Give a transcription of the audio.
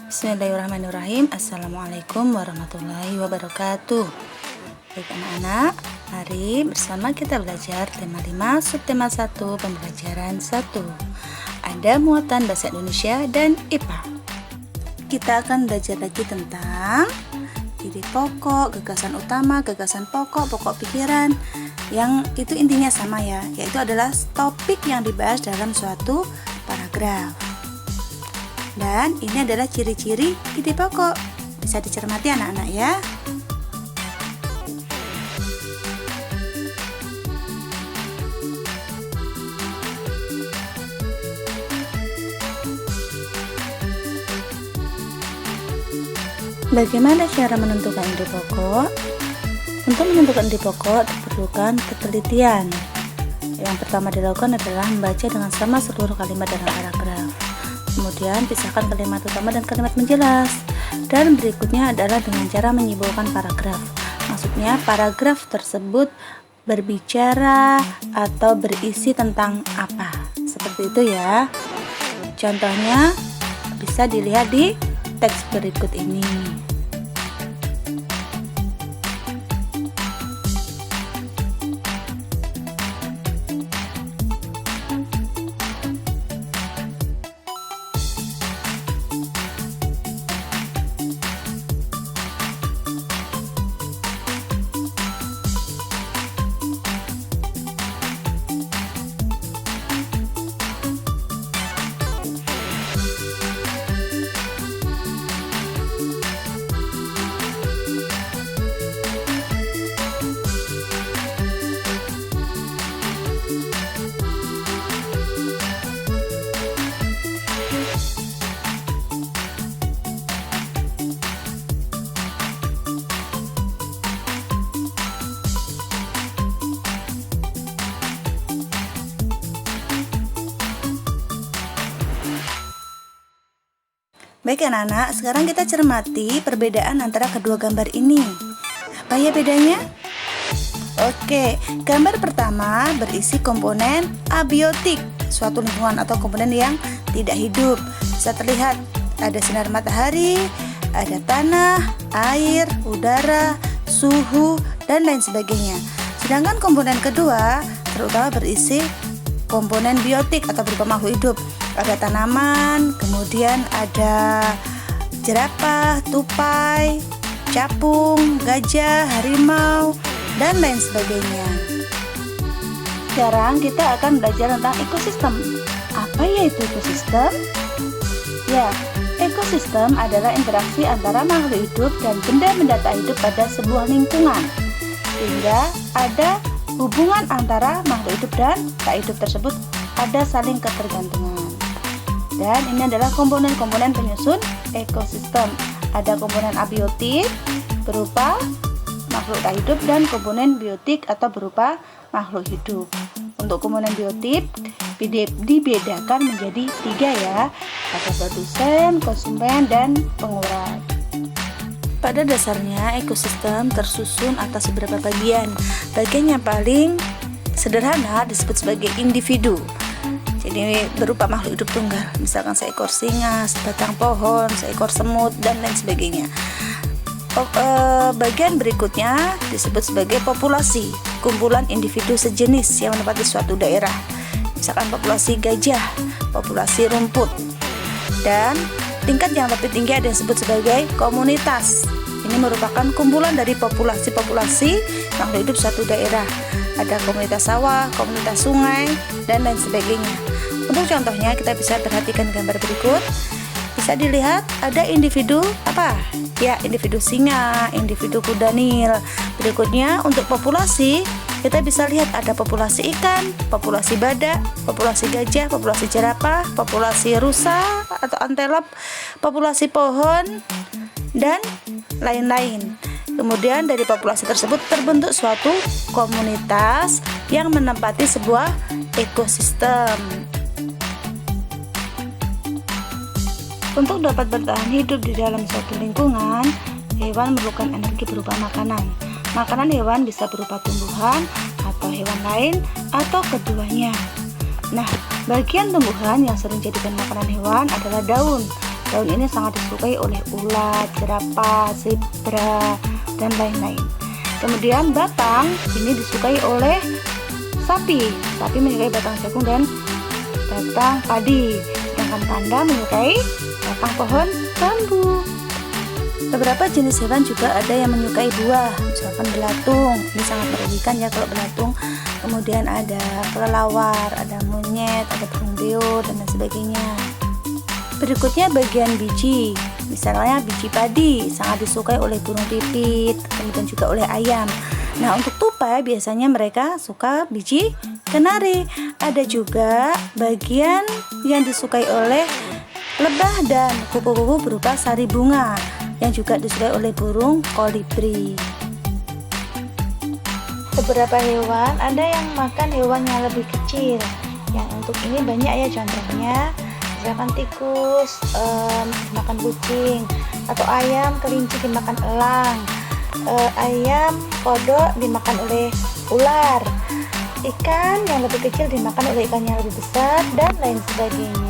Bismillahirrahmanirrahim. Assalamualaikum warahmatullahi wabarakatuh. Baik anak-anak, mari bersama kita belajar tema 5 subtema 1 pembelajaran 1. Ada muatan bahasa Indonesia dan IPA. Kita akan belajar lagi tentang ide pokok, gagasan utama, gagasan pokok, pokok pikiran. Yang itu intinya sama ya, yaitu adalah topik yang dibahas dalam suatu paragraf. Dan ini adalah ciri-ciri ide pokok. Bisa dicermati anak-anak ya. Bagaimana cara menentukan ide pokok? Untuk menentukan ide pokok diperlukan ketelitian. Yang pertama dilakukan adalah membaca dengan sama seluruh kalimat dalam paragraf. Kemudian pisahkan kalimat utama dan kalimat menjelas. Dan berikutnya adalah dengan cara menyimpulkan paragraf. Maksudnya paragraf tersebut berbicara atau berisi tentang apa. Seperti itu ya. Contohnya bisa dilihat di teks berikut ini. Baik anak-anak, sekarang kita cermati perbedaan antara kedua gambar ini. Apa ya bedanya? Oke, gambar pertama berisi komponen abiotik, suatu lingkungan atau komponen yang tidak hidup. Bisa terlihat ada sinar matahari, ada tanah, air, udara, suhu, dan lain sebagainya. Sedangkan komponen kedua terutama berisi komponen biotik atau berupa makhluk hidup. Ada tanaman, kemudian ada jerapah, tupai, capung, gajah, harimau, dan lain sebagainya. Sekarang kita akan belajar tentang ekosistem. Apa ya itu ekosistem? Ya, ekosistem adalah interaksi antara makhluk hidup dan benda-benda tak hidup pada sebuah lingkungan, sehingga ada hubungan antara makhluk hidup dan tak hidup tersebut ada saling ketergantungan. Dan ini adalah komponen-komponen penyusun ekosistem. Ada komponen abiotik berupa makhluk tak hidup dan komponen biotik atau berupa makhluk hidup. Untuk komponen biotik dibedakan menjadi 3 ya. Ada produsen, konsumen, dan penguras. Pada dasarnya ekosistem tersusun atas beberapa bagian. Bagian yang paling sederhana disebut sebagai individu. Jadi berupa makhluk hidup tunggal, misalkan seekor singa, sebatang pohon, seekor semut, dan lain sebagainya. Bagian berikutnya disebut sebagai populasi, kumpulan individu sejenis yang menempati suatu daerah, misalkan populasi gajah, populasi rumput. Dan tingkat yang lebih tinggi ada yang disebut sebagai komunitas. Ini merupakan kumpulan dari populasi-populasi makhluk hidup suatu daerah. Ada komunitas sawah, komunitas sungai, dan lain sebagainya. Untuk contohnya kita bisa perhatikan gambar berikut. Bisa dilihat ada individu apa? Ya, individu singa, individu kuda nil. Berikutnya untuk populasi, kita bisa lihat ada populasi ikan, populasi badak, populasi gajah, populasi jerapah, populasi rusa atau antelop, populasi pohon, dan lain-lain. Kemudian dari populasi tersebut terbentuk suatu komunitas yang menempati sebuah ekosistem. Untuk dapat bertahan hidup di dalam suatu lingkungan, hewan memerlukan energi berupa makanan. Makanan hewan bisa berupa tumbuhan atau hewan lain atau keduanya. Nah, bagian tumbuhan yang sering jadikan makanan hewan adalah daun. Daun ini sangat disukai oleh ulat, jerapah, zebra, dan lain-lain. Kemudian batang ini disukai oleh sapi. Sapi menyukai batang jagung dan batang padi, sedangkan panda menyukai batang pohon bambu. Beberapa jenis hewan juga ada yang menyukai buah, misalkan belatung. Ini sangat merugikan ya kalau belatung. Kemudian ada kelelawar, ada monyet, ada burung beo, dan lain sebagainya. Berikutnya bagian biji. Misalnya biji padi sangat disukai oleh burung pipit, kemudian juga oleh ayam. Nah, untuk tupai biasanya mereka suka biji kenari. Ada juga bagian yang disukai oleh lebah dan kupu-kupu berupa sari bunga, yang juga disukai oleh burung kolibri. Beberapa hewan ada yang makan hewan yang lebih kecil. Yang untuk ini banyak ya, contohnya misalkan tikus dimakan kucing, atau ayam kelinci dimakan elang, ayam kodok dimakan oleh ular, ikan yang lebih kecil dimakan oleh ikan yang lebih besar, dan lain sebagainya.